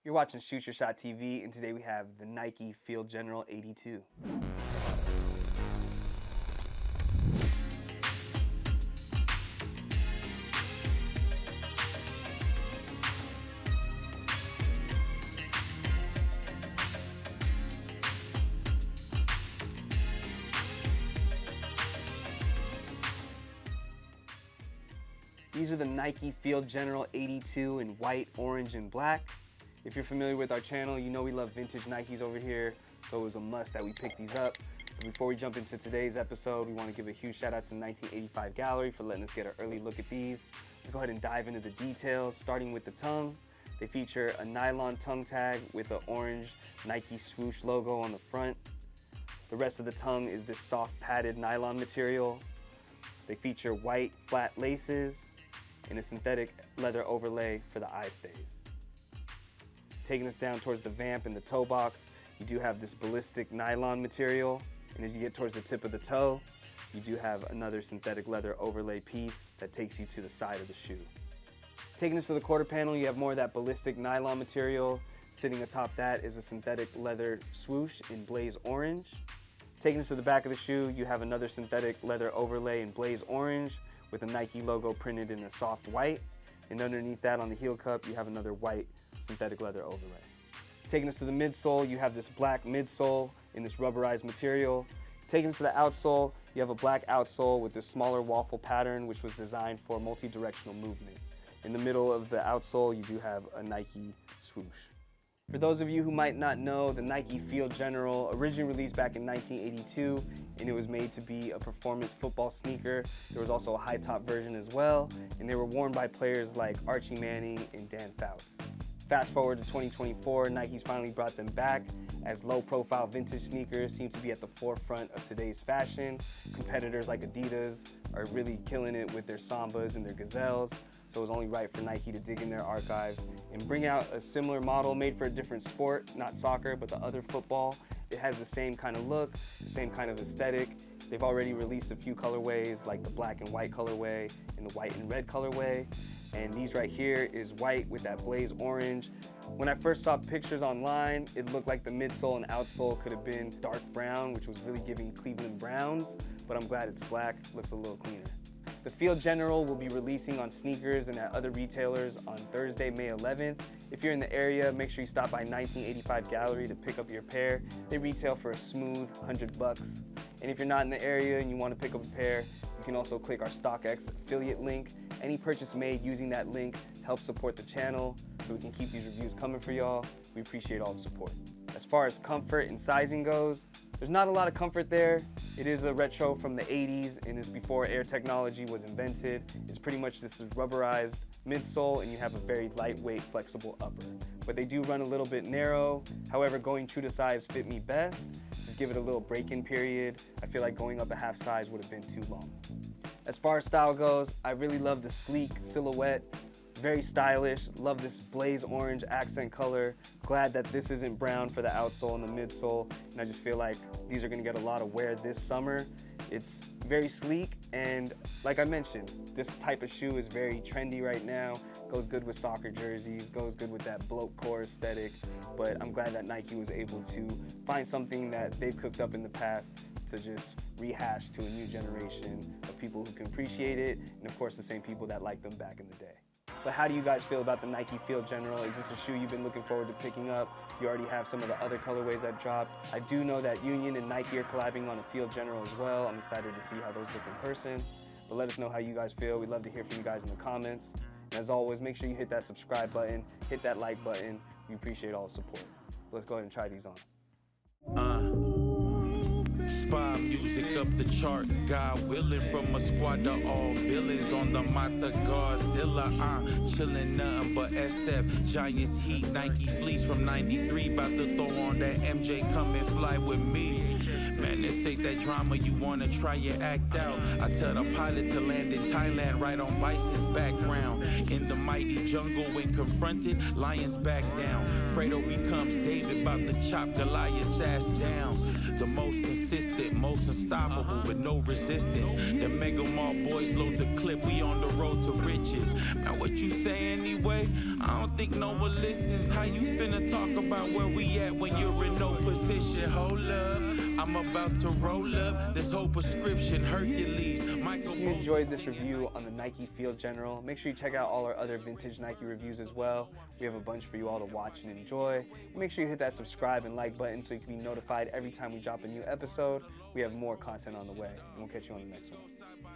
You're watching Shoot Your Shot TV, and today we have the Nike Field General 82. These are the Nike Field General 82 in white, orange, and black. If you're familiar with our channel, you know we love vintage Nikes over here, so it was a must that we pick these up. But before we jump into today's episode, we want to give a huge shout out to 1985 Gallery for letting us get an early look at these. Let's go ahead and dive into the details, starting with the tongue. They feature a nylon tongue tag with an orange Nike swoosh logo on the front. The rest of the tongue is this soft padded nylon material. They feature white flat laces and a synthetic leather overlay for the eye stays. Taking us down towards the vamp and the toe box, you do have this ballistic nylon material, and as you get towards the tip of the toe, you do have another synthetic leather overlay piece that takes you to the side of the shoe. Taking us to the quarter panel, you have more of that ballistic nylon material. Sitting atop that is a synthetic leather swoosh in blaze orange. Taking us to the back of the shoe, you have another synthetic leather overlay in blaze orange with a Nike logo printed in a soft white. And underneath that on the heel cup, you have another white synthetic leather overlay. Taking us to the midsole, you have this black midsole in this rubberized material. Taking us to the outsole, you have a black outsole with this smaller waffle pattern, which was designed for multi-directional movement. In the middle of the outsole, you do have a Nike swoosh. For those of you who might not know, the Nike Field General originally released back in 1982, and it was made to be a performance football sneaker. There was also a high top version as well, and they were worn by players like Archie Manning and Dan Fouts. Fast forward to 2024, Nike's finally brought them back as low-profile vintage sneakers seem to be at the forefront of today's fashion. Competitors like Adidas are really killing it with their Sambas and their Gazelles, so it was only right for Nike to dig in their archives and bring out a similar model made for a different sport, not soccer, but the other football. It has the same kind of look, the same kind of aesthetic. They've already released a few colorways like the black and white colorway and the white and red colorway. And these right here is white with that blaze orange. When I first saw pictures online, it looked like the midsole and outsole could have been dark brown, which was really giving Cleveland Browns, but I'm glad it's black, looks a little cleaner. The Field General will be releasing on sneakers and at other retailers on Thursday, May 11th. If you're in the area, make sure you stop by 1985 Gallery to pick up your pair. They retail for a smooth $100. And if you're not in the area and you want to pick up a pair, you can also click our StockX affiliate link. Any purchase made using that link helps support the channel so we can keep these reviews coming for y'all. We appreciate all the support. As far as comfort and sizing goes, there's not a lot of comfort there. It is a retro from the 80s and is before air technology was invented. It's pretty much this is rubberized midsole and you have a very lightweight, flexible upper. But they do run a little bit narrow. However, going true to size fit me best. Just give it a little break-in period. I feel like going up a half size would have been too long. As far as style goes, I really love the sleek silhouette. Very stylish, love this blaze orange accent color. Glad that this isn't brown for the outsole and the midsole, and I just feel like these are gonna get a lot of wear this summer. It's very sleek, and like I mentioned, this type of shoe is very trendy right now. Goes good with soccer jerseys, goes good with that bloke core aesthetic, but I'm glad that Nike was able to find something that they've cooked up in the past to just rehash to a new generation of people who can appreciate it, and of course the same people that liked them back in the day. But how do you guys feel about the Nike Field General? Is this a shoe you've been looking forward to picking up? You already have some of the other colorways that dropped. I do know that Union and Nike are collabing on a Field General as well. I'm excited to see how those look in person. But let us know how you guys feel. We'd love to hear from you guys in the comments. And as always, make sure you hit that subscribe button, hit that like button. We appreciate all the support. Let's go ahead and try these on. Spy music up the chart, God willing, from a squad to all villains on the Mata Godzilla. Chillin' nothing but SF, Giants Heat, Nike fleece from 93, about to throw on that MJ, come and fly with me. Man, this ain't that drama you wanna try your act out. I tell the pilot to land in Thailand, right on Bison's background. In the mighty jungle when confronted, lions back down. Fredo becomes David, about to chop Goliath's ass down. The most consistent consistent, most unstoppable with no resistance. The Mega Mall boys load the clip, we on the road to riches. Man, what you say anyway? I don't think no one listens. How you finna talk about where we at when you're in no position? Hold up, I'm about to roll up this whole prescription, Hercules. Michael. If you enjoyed this review on the Nike Field General, make sure you check out all our other vintage Nike reviews as well. We have a bunch for you all to watch and enjoy. Make sure you hit that subscribe and like button so you can be notified every time we drop a new episode. We have more content on the way, and we'll catch you on the next one.